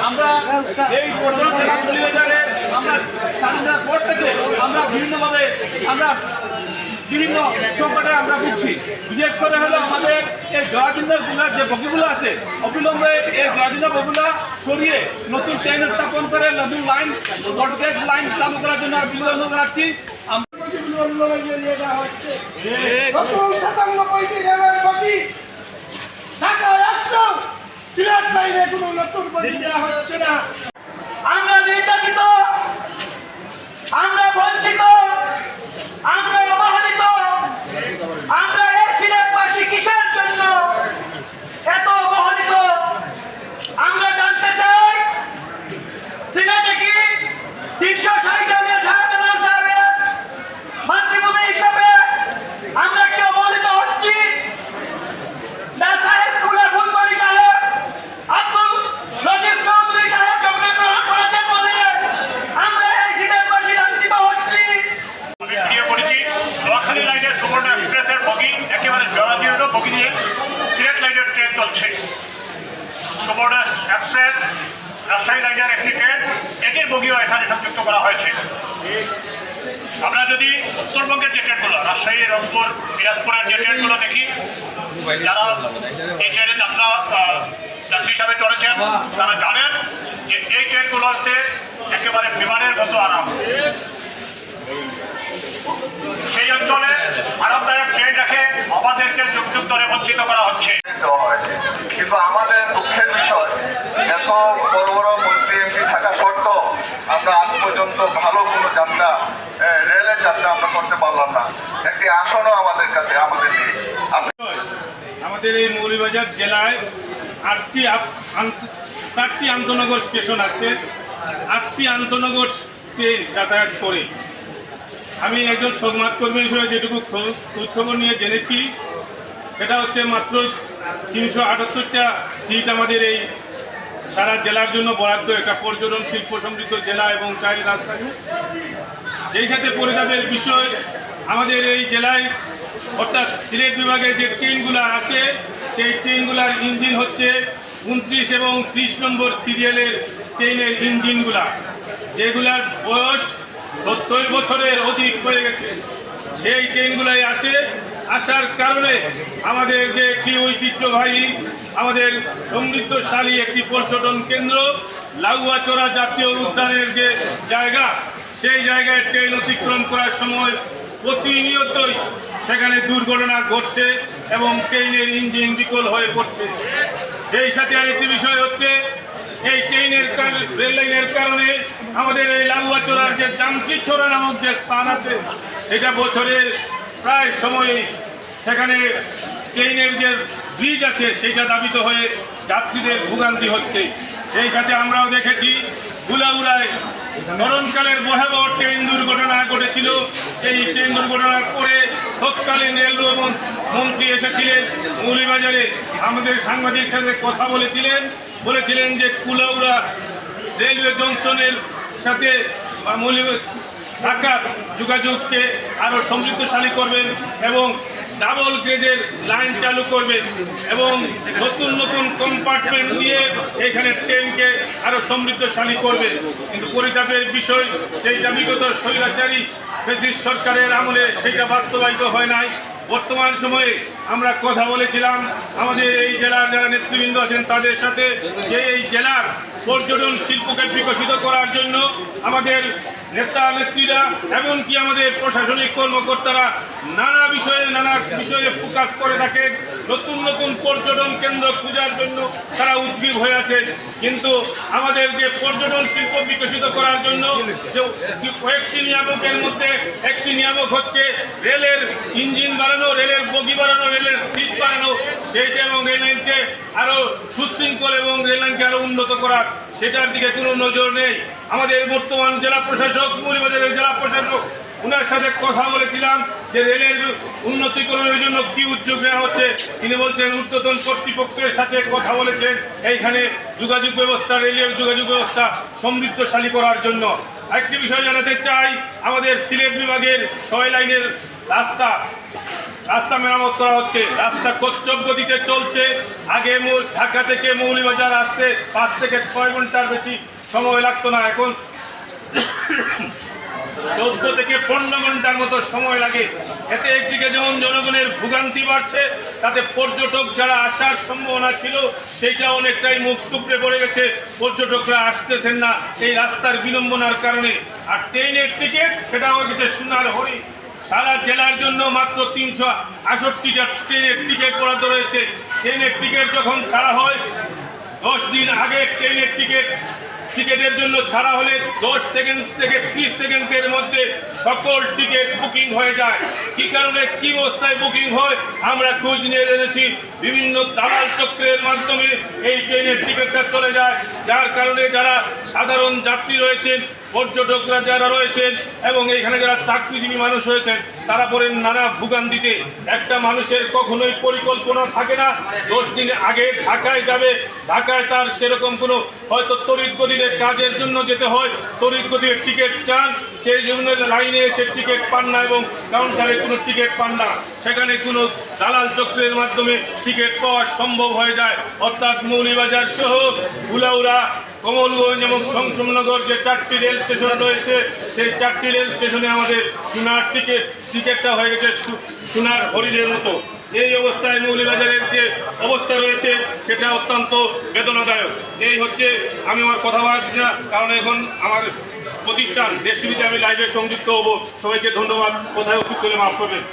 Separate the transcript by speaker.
Speaker 1: আমরা এই আমরা বিভিন্নভাবে বিভিন্ন সংকটে আমরা বুঝছি। বিশেষ করে হলো আমাদের এই জয়াদিন্দার গুলার যে বগিগুলো আছে, অবিলম্বে এই জয়াদিন্দার বগিগুলো সরিয়ে নতুন ট্রেন স্থাপন করে নতুন লাইন ব্রডগেজ লাইন চালু করার জন্য বিলম্ব জানাচ্ছি।
Speaker 2: আমরা নির্যাতিত, আমরা বঞ্চিত, আমরা অবহেলিত। আমরা এই সিলেটবাসী কিসের জন্য এত অবহেলিত আমরা জানতে চাই। সিলেটে কি 360 শাহজালাল সাহেবের মাতৃভূমি হিসাবে আমরা কি অবহেলিত হচ্ছি? না সাহেব কুলা ফুলবাড়ি সাহেব আব্দুল লতিফ চৌধুরী সাহেব জন্মগ্রহণ করেছেন বলে আমরা এই সিলেটবাসী লাঞ্ছিত হচ্ছি?
Speaker 3: আমি ভিডিও করেছি নোয়াখালী লাইনের সুবর্ণ এক্সপ্রেসের বগি একেবারে জরাজীর্ণ বগি নিয়ে সিলেট লাইনের ট্রেন চলছে। সুবর্ণ এক্সপ্রেস রাজশাহী লাইনের একটি ট্রেন, এটির বগিও এখানে সংযুক্ত করা হয়েছে। আমরা যদি উত্তরবঙ্গের যে ট্রেনগুলো, রাজশাহী, রংপুর, দিনাজপুরের যে ট্রেনগুলো দেখি, যারা এই ট্রেনে যাত্রী হিসাবে চলেছেন তারা জানেন যে এই ট্রেনগুলোতে একেবারে বিমানের মতো আরাম। সেই অঞ্চলে আরামদায়ক ট্রেন রেখে আমাদেরকে যুগ যুগ ধরে বঞ্চিত করা হচ্ছে।
Speaker 4: কিন্তু আমাদের দুঃখের বিষয়, এত বড় বড় মন্ত্রী এমপি থাকা সত্ত্বেও আমরা আজ পর্যন্ত ভালো কোনো যাত্রা, রেলের যাত্রা আমরা করতে পারলাম না। একটি আসনও আমাদের কাছে আমাদের নেই।
Speaker 5: আমাদের এই মৌলভীবাজার জেলায় 4টি আন্তনগর স্টেশন আছে। 8টি আন্তনগর ট্রেন যাতায়াত করে। আমি একজন সংবাদকর্মী হিসেবে যেটুকু খোঁজখবর নিয়ে জেনেছি, সেটা হচ্ছে মাত্র 378টা সিট আমাদের এই সারা জেলার জন্য বরাদ্দ। একটা পর্যটন শিল্প সমৃদ্ধ জেলা এবং চাই রাজধানী। সেই সাথে পরিতাপের বিষয়, আমাদের এই জেলায় অর্থাৎ সিলেট বিভাগে যে ট্রেনগুলো আসে, সেই ট্রেনগুলার ইঞ্জিন হচ্ছে 29 এবং 30 নম্বর সিরিয়ালের ট্রেনের ইঞ্জিনগুলা, যেগুলার বয়স 70 বছরের অধিক হয়ে গেছে। সেই ট্রেনগুলাই আসার কারণে আমাদের যে একটি ঐতিহ্যবাহী, আমাদের সমৃদ্ধশালী একটি পর্যটন কেন্দ্র লাউয়াচড়া জাতীয় উদ্যানের যে জায়গা, সেই জায়গায় ট্রেন অতিক্রম করার সময় প্রতিনিয়তই সেখানে দুর্ঘটনা ঘটছে এবং ট্রেনের ইঞ্জিন বিকল হয়ে পড়ছে। সেই সাথে আরেকটি বিষয় হচ্ছে, এই রেল লাইনের কারণে আমাদের এই লাউয়াচড়ার যে জামকিছড়া নামক যে স্থান আছে, সেটা বছরের প্রায় সময়ই সেখানে ট্রেনের যে ব্রিজ আছে সেটা দাবিত হয়ে যাত্রীদের ভোগান্তি হচ্ছে। সেই সাথে আমরাও দেখেছি গুলাউড়ায় স্মরণকালের ভয়াবহ ট্রেন দুর্ঘটনা ঘটেছিল। এই ট্রেন দুর্ঘটনার পরে তৎকালীন রেল মন্ত্রী এসেছিলেন মৌলভীবাজারে, আমাদের সাংবাদিকের সাথে কথা বলেছিলেন যে কুলাউড়া রেলওয়ে জংশনের সাথে ঢাকার যোগাযোগকে আরও সমৃদ্ধশালী করবেন এবং ডাবল গেজের লাইন চালু করবেন এবং নতুন নতুন কম্পার্টমেন্ট নিয়ে এখানে ট্রেনকে আরও সমৃদ্ধশালী করবেন। কিন্তু পরিতাপের বিষয়, সেইটা বিগত স্বৈরাচারী ফ্যাসিস্ট সরকারের আমলে সেইটা বাস্তবায়িত হয় নাই। বর্তমান সময়ে আমরা কথা বলেছিলাম আমাদের এই জেলার যারা নেতৃবৃন্দ আছেন তাদের সাথে, যে এই জেলার পর্যটন শিল্পকে বিকশিত করার জন্য আমাদের নেতা নেত্রীরা এমনকি আমাদের প্রশাসনিক কর্মকর্তারা নানা বিষয়ে ফোকাস করে থাকেন। নতুন নতুন পর্যটন কেন্দ্র খোঁজার জন্য তারা উদ্গ্রীব হয়ে আছেন। কিন্তু আমাদের যে পর্যটন শিল্প বিকশিত করার জন্য যে কয়েকটি নিয়ামকের মধ্যে একটি নিয়ামক হচ্ছে রেলের ইঞ্জিন বাড়ানো, রেলের বগি বাড়ানো, রেলের সিট বাড়ানো, সেইটা এবং রেললাইনকে আরও সুশৃঙ্খল এবং রেললাইনকে আরও উন্নত করার, সেটার দিকে কোনো নজর নেই। আমাদের বর্তমান জেলা প্রশাসক, মৌলভীবাজারের জেলা প্রশাসক, ওনার সাথে কথা বলেছিলাম যে রেলের উন্নতিকরণের জন্য কি উদ্যোগ নেওয়া হচ্ছে। তিনি বলছেন ঊর্ধ্বতন কর্তৃপক্ষের সাথে কথা বলেছেন এইখানে যোগাযোগ ব্যবস্থা, রেলের যোগাযোগ ব্যবস্থা সমৃদ্ধশালী করার জন্য। আরেকটি বিষয় জানাতে চাই, আমাদের সিলেট বিভাগের 6 লাইনের রাস্তা রাস্তা মেরামত করা হচ্ছে, রাস্তা কচ্ছপ গতিতে চলছে। আগে ঢাকা থেকে মৌলভীবাজার আসতে 5 থেকে 6 ঘন্টার বেশি সময় লাগতো না, এখন 14 থেকে 15 ঘন্টার মতো সময় লাগে। এতে একদিকে যেমন জনগণের ভোগান্তি বাড়ছে, তাতে পর্যটক যারা আসার সম্ভাবনা ছিল সেইটা অনেকটাই মুখ টুকরে পড়ে গেছে। পর্যটকরা আসতেছেন না এই রাস্তার বিড়ম্বনার কারণে। আর ট্রেনের টিকিট সেটাও হচ্ছে সোনার হরিণ। সারা জেলার জন্য মাত্র 368টা ট্রেনের টিকিট বরাদ্দ রয়েছে। ট্রেনের টিকিট যখন ছাড়া হয় 10 দিন আগে ট্রেনের টিকিটের জন্য ছাড়া হলে 10 সেকেন্ড থেকে 30 সেকেন্ডের মধ্যে সকল টিকিট বুকিং হয়ে যায়। কি কারণে, কি অবস্থায় বুকিং হয় আমরা খোঁজ নিয়ে জেনেছি। বিভিন্ন দালাল চক্রের মাধ্যমে এই ট্রেনের টিকিটটা চলে যায়, যার কারণে যারা সাধারণ যাত্রী রয়েছেন, পর্যটকরা যারা রয়েছেন এবং এখানে যারা চাকরিজীবী মানুষ রয়েছেন, তারা পড়েন নানা ভোগান্তিতে। একটা মানুষের কখনোই পরিকল্পনা থাকে না 10 দিন আগে ঢাকায় যাবে, ঢাকায় তার সেরকম কোনো হয়তো তড়িৎ গতিতে কাজের জন্য যেতে হয়, তড়িৎ গতির টিকিট চান, সেই জন্য লাইনে এসে টিকিট পান না এবং কাউন্টারে কোনো টিকিট পান না। সেখানে কোনো দালাল চক্রের মাধ্যমে টিকিট পাওয়া সম্ভব হয়ে যায়। অর্থাৎ মৌলভীবাজার সহ উলাউড়া, কমলগঞ্জ এবং শমশমনগর যে 4টি রেল স্টেশন রয়েছে, সেই 4টি রেল স্টেশনে আমাদের সোনার টিকিটটা হয়ে গেছে সোনার হরিণের মতো। এই অবস্থায় মৌলভীবাজারের যে অবস্থা রয়েছে সেটা অত্যন্ত বেদনাদায়ক। এই হচ্ছে, আমি আমার কথা বলছি না কারণ এখন আমার প্রতিষ্ঠান দেশ টিভিতে আমি লাইভে সংযুক্ত হব। সবাইকে ধন্যবাদ, কোথায় অসুখ করে মাফ করবেন।